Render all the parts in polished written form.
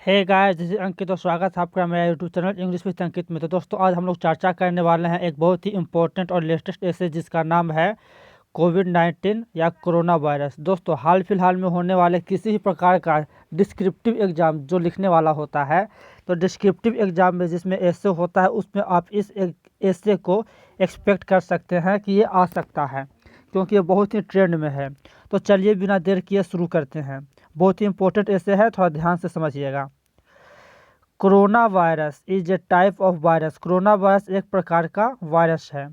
Hey guys, this is अंकित और स्वागत है आपका मेरा यूट्यूब चैनल इंग्लिश विद अंकित में। तो दोस्तों, आज हम लोग चर्चा करने वाले हैं एक बहुत ही इंपॉर्टेंट और लेटेस्ट एसे जिसका नाम है कोविड-19 या कोरोना वायरस। दोस्तों, हाल फिलहाल में होने वाले किसी भी प्रकार का डिस्क्रिप्टिव एग्जाम जो लिखने वाला होता है, तो डिस्क्रिप्टिव एग्जाम में जिसमें एसे होता है उसमें आप इस एसे को एक्सपेक्ट कर सकते हैं कि ये आ सकता है, क्योंकि ये बहुत ही ट्रेंड में है। तो चलिए बिना देर किए शुरू करते हैं। बहुत ही इंपॉर्टेंट ऐसे है, थोड़ा ध्यान से समझिएगा। Corona virus is a type of virus. Corona virus एक प्रकार का वायरस है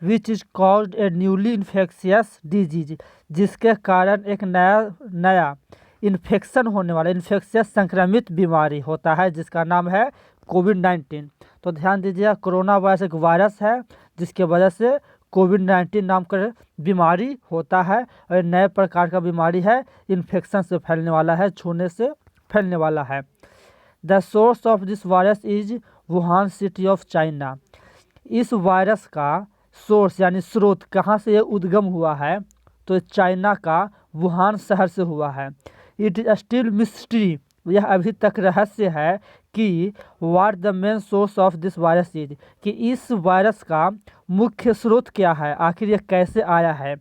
which is called a newly infectious disease, जिसके कारण एक नया इन्फेक्शन होने वाला इन्फेक्शियस संक्रमित बीमारी होता है जिसका नाम है कोविड-19। तो ध्यान दीजिए, कोरोना वायरस एक वायरस है जिसके वजह से कोविड-19 नाम का बीमारी होता है, और नए प्रकार का बीमारी है, इन्फेक्शन से फैलने वाला है, छूने से फैलने वाला है। The source of this virus is Wuhan city of China. इस वायरस का सोर्स यानी स्रोत कहाँ से ये उद्गम हुआ है, तो चाइना का वुहान शहर से हुआ है। इट इज स्टिल मिस्ट्री, यह अभी तक रहस्य है कि what the main source of this virus is, कि इस वायरस का मुख्य स्रोत क्या है, आखिर यह कैसे आया है।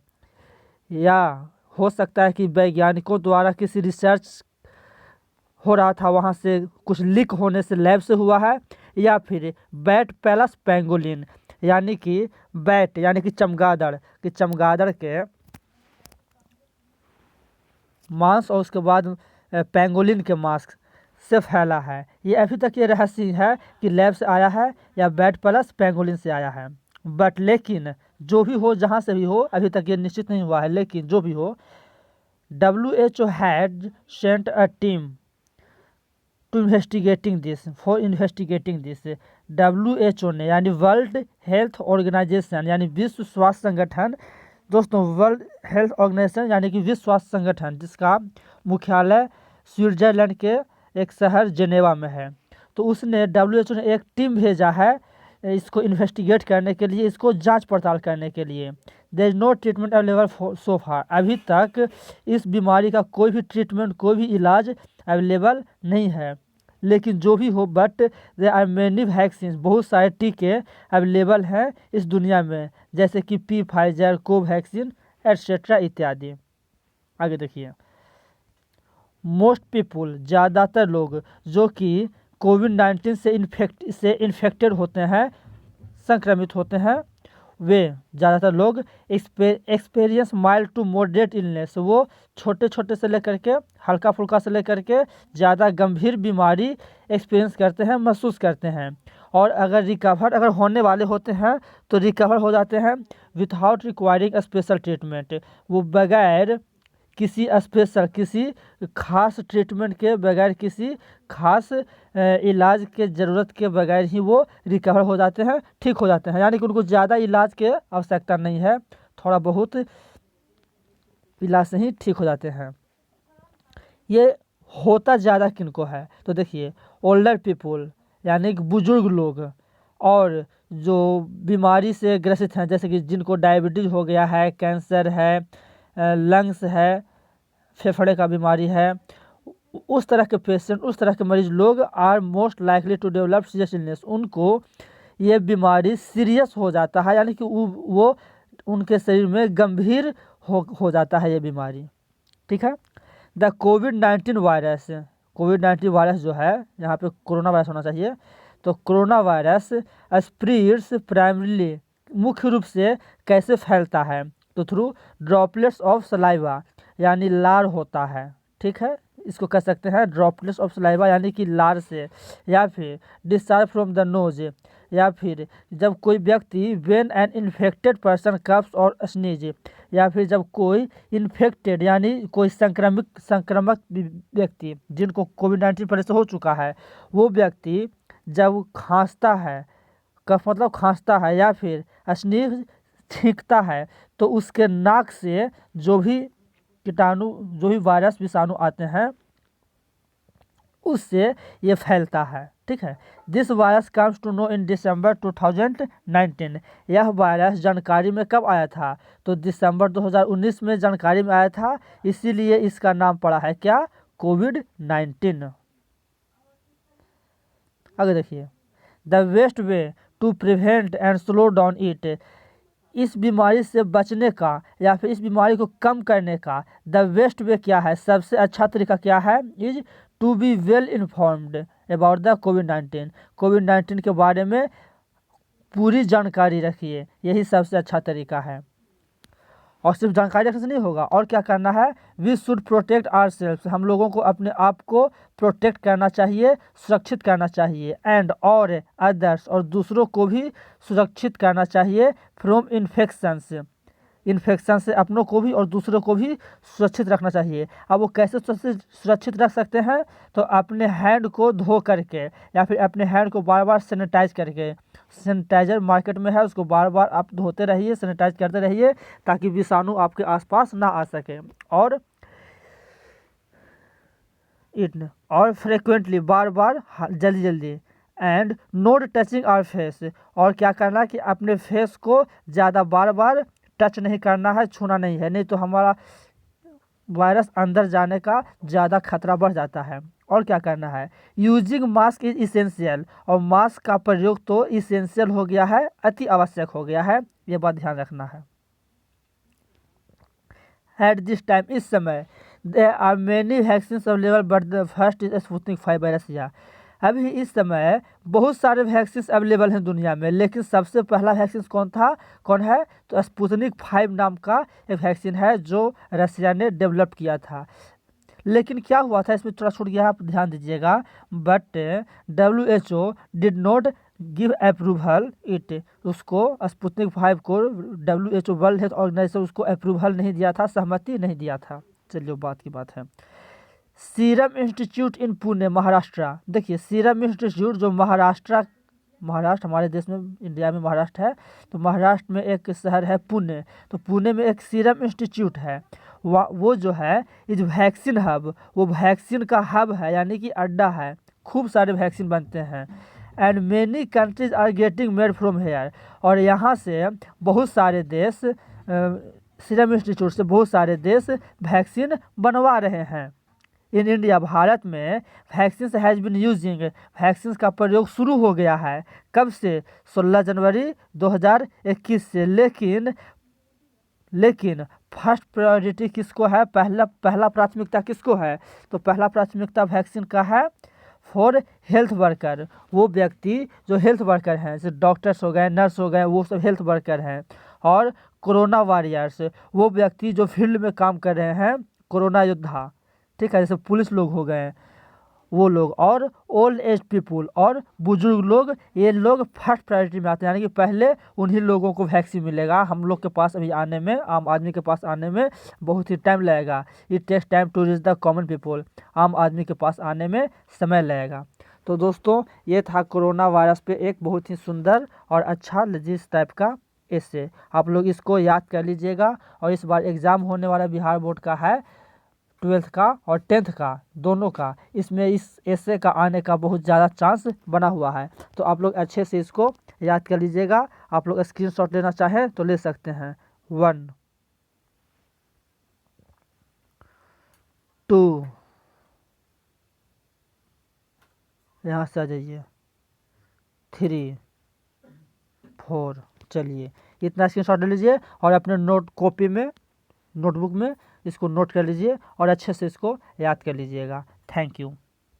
या हो सकता है कि वैज्ञानिकों द्वारा किसी रिसर्च हो रहा था, वहाँ से कुछ लीक होने से लैब से हुआ है, या फिर बैट पैलस पेंगोलिन यानी कि बैट यानी कि चमगादड़ के मांस और उसके बाद पेंगोलिन के मांस से फैला है। ये अभी तक ये रहस्य है कि लैब से आया है या बैट पैलस पेंगोलिन से आया है। बट लेकिन जो भी हो, जहाँ से भी हो, अभी तक ये निश्चित नहीं हुआ है, लेकिन जो भी हो, WHO had sent a team to investigating this. WHO ने यानी वर्ल्ड हेल्थ ऑर्गेनाइजेशन यानी विश्व स्वास्थ्य संगठन, दोस्तों वर्ल्ड हेल्थ ऑर्गेनाइजेशन यानी कि विश्व स्वास्थ्य संगठन, जिसका मुख्यालय स्विट्जरलैंड के एक शहर जेनेवा में है, तो उसने WHO ने एक टीम भेजा है इसको इन्वेस्टिगेट करने के लिए, इसको जांच पड़ताल करने के लिए। There is no treatment available so far. अभी तक इस बीमारी का कोई भी ट्रीटमेंट, कोई भी इलाज अवेलेबल नहीं है, लेकिन जो भी हो, but there are many vaccine, बहुत सारे टीके अवेलेबल हैं इस दुनिया में, जैसे कि फाइजर, कोवैक्सीन एट्सेट्रा इत्यादि। आगे देखिए, मोस्ट पीपुल, ज़्यादातर लोग जो कि कोविड-19 से इन्फेक्टेड होते हैं, संक्रमित होते हैं, वे ज़्यादातर लोग experience mild to moderate illness. वो छोटे छोटे से लेकर के हल्का फुल्का से लेकर के ज़्यादा गंभीर बीमारी एक्सपीरियंस करते हैं, महसूस करते हैं, और अगर होने वाले होते हैं तो रिकवर हो जाते हैं विथआउट रिक्वायरिंग स्पेशल ट्रीटमेंट। वो बगैर किसी खास ट्रीटमेंट के, बगैर किसी खास इलाज के ज़रूरत के बगैर ही वो रिकवर हो जाते हैं, ठीक हो जाते हैं, यानी कि उनको ज़्यादा इलाज की आवश्यकता नहीं है, थोड़ा बहुत इलाज से ही ठीक हो जाते हैं। ये होता ज़्यादा किनको है, तो देखिए, ओल्डर पीपुल यानी कि बुजुर्ग लोग, और जो बीमारी से ग्रसित हैं, जैसे कि जिनको डायबिटीज़ हो गया है, कैंसर है, लंग्स है, फेफड़े का बीमारी है, उस तरह के पेशेंट, उस तरह के मरीज लोग are most likely to develop serious illness. उनको ये बीमारी सीरियस हो जाता है, यानी कि वो उनके शरीर में गंभीर हो जाता है ये बीमारी। ठीक है। द कोविड-19 वायरस जो है, यहाँ पे कोरोना वायरस होना चाहिए, तो कोरोना वायरस स्प्रेड्स प्राइमरीली, मुख्य रूप से कैसे फैलता है, तो थ्रू ड्रॉपलेट्स ऑफ सलाइवा, यानी लार होता है। ठीक है, इसको कह सकते हैं ड्रॉपलेट्स ऑफ सलाइवा यानी कि लार से, या फिर डिस्चार्ज फ्रॉम द नोज, या फिर जब कोई व्यक्ति when an infected person coughs और स्नीज, या फिर जब कोई इन्फेक्टेड यानी कोई संक्रमक व्यक्ति जिनको कोविड-19 पहले से हो चुका है, वो व्यक्ति जब खांसता है, कफ मतलब खांसता है, या फिर स्नीज छींकता है, तो उसके नाक से जो भी कीटाणु, जो भी वायरस विषाणु आते हैं, उससे ये फैलता है। ठीक है। This virus comes to know in December 2019। यह वायरस जानकारी में कब आया था, तो दिसंबर 2019 में जानकारी में आया था, इसीलिए इसका नाम पड़ा है क्या, कोविड-19। आगे देखिए, the best way to prevent and slow down it, इस बीमारी से बचने का या फिर इस बीमारी को कम करने का द बेस्ट वे क्या है, सबसे अच्छा तरीका क्या है, is to be well informed about the कोविड-19 के बारे में पूरी जानकारी रखिए, यही सबसे अच्छा तरीका है। और सिर्फ जानकारी रखने से नहीं होगा, और क्या करना है, we should protect our self, हम लोगों को अपने आप को प्रोटेक्ट करना चाहिए, सुरक्षित करना चाहिए, एंड और अदर्स, और दूसरों को भी सुरक्षित करना चाहिए, फ्रॉम इन्फेक्शन से अपनों को भी और दूसरों को भी सुरक्षित रखना चाहिए। अब वो कैसे सुरक्षित रख सकते हैं, तो अपने हैंड को धो करके या फिर अपने हैंड को बार बार सैनिटाइज करके, सैनिटाइजर मार्केट में है, उसको बार बार आप धोते रहिए, सैनिटाइज करते रहिए, ताकि विषाणु आपके आसपास ना आ सके। और फ्रिक्वेंटली, बार बार, जल्दी जल्दी, and not touching our face, और क्या करना है कि अपने फेस को ज़्यादा बार बार टच नहीं करना है, छूना नहीं है, नहीं तो हमारा वायरस अंदर जाने का ज़्यादा खतरा बढ़ जाता है। और क्या करना है, यूजिंग मास्क इज इसेंशियल, और मास्क का प्रयोग तो इसेंशियल हो गया है, अति आवश्यक हो गया है, ये बात ध्यान रखना है। एट दिस टाइम, इस समय, there are many vaccine available but the first is Sputnik 5 virus. या अभी इस समय बहुत सारे वैक्सीन अवेलेबल हैं दुनिया में, लेकिन सबसे पहला वैक्सीन कौन है, तो स्पुतनिक 5 नाम का एक वैक्सीन है जो रसिया ने डेवलप किया था। लेकिन क्या हुआ था, इसमें थोड़ा छूट गया, आप ध्यान दीजिएगा, but WHO did not give approval it, उसको स्पुतनिक 5 को WHO वर्ल्ड हेल्थ ऑर्गेनाइजेशन उसको अप्रूवल नहीं दिया था, सहमति नहीं दिया था। चलिए बात की बात है। सीरम इंस्टीट्यूट इन पुणे, महाराष्ट्र, देखिए सीरम इंस्टीट्यूट जो महाराष्ट्र हमारे देश में, इंडिया में महाराष्ट्र है, तो महाराष्ट्र में एक शहर है पुणे, तो पुणे में एक सीरम इंस्टीट्यूट है, वो जो है इज वैक्सीन हब, वो वैक्सीन का हब है, यानी कि अड्डा है, खूब सारे वैक्सीन बनते हैं। And many countries are getting made from here, और यहाँ से बहुत सारे देश, सीरम इंस्टीट्यूट से बहुत सारे देश वैक्सीन बनवा रहे हैं। इन इंडिया, भारत में vaccine has been using, vaccine का प्रयोग शुरू हो गया है, कब से, 16 जनवरी 2021 से। लेकिन फर्स्ट प्रायोरिटी किसको है, पहला प्राथमिकता किसको है, तो पहला प्राथमिकता वैक्सीन का है फॉर हेल्थ वर्कर, वो व्यक्ति जो हेल्थ वर्कर हैं, जैसे डॉक्टर्स हो गए, नर्स हो गए, वो सब हेल्थ वर्कर हैं। और कोरोना वॉरियर्स, वो व्यक्ति जो फील्ड में काम कर रहे हैं, कोरोना योद्धा, ठीक है, जैसे पुलिस लोग हो गए वो लोग, और ओल्ड एज पीपुल, और बुजुर्ग लोग, ये लोग फर्स्ट प्रायोरिटी में आते हैं, यानी कि पहले उन्हीं लोगों को वैक्सीन मिलेगा। हम लोग के पास अभी आने में, आम आदमी के पास आने में बहुत ही टाइम लगेगा, it takes time to reach the common people, आम आदमी के पास आने में समय लगेगा। तो दोस्तों, ये था कोरोना वायरस पे एक बहुत ही सुंदर और अच्छा लजीज टाइप का एसे, आप लोग इसको याद कर लीजिएगा। और इस बार एग्ज़ाम होने वाला बिहार बोर्ड का है, 12th का और 10th का दोनों का, इसमें इस एसे का आने का बहुत ज़्यादा चांस बना हुआ है, तो आप लोग अच्छे से इसको याद कर लीजिएगा। आप लोग स्क्रीनशॉट लेना चाहें तो ले सकते हैं। 1 2, यहाँ से आ जाइए, 3 4, चलिए इतना स्क्रीनशॉट ले लीजिए और अपने नोटबुक में इसको नोट कर लीजिए और अच्छे से इसको याद कर लीजिएगा। Thank you.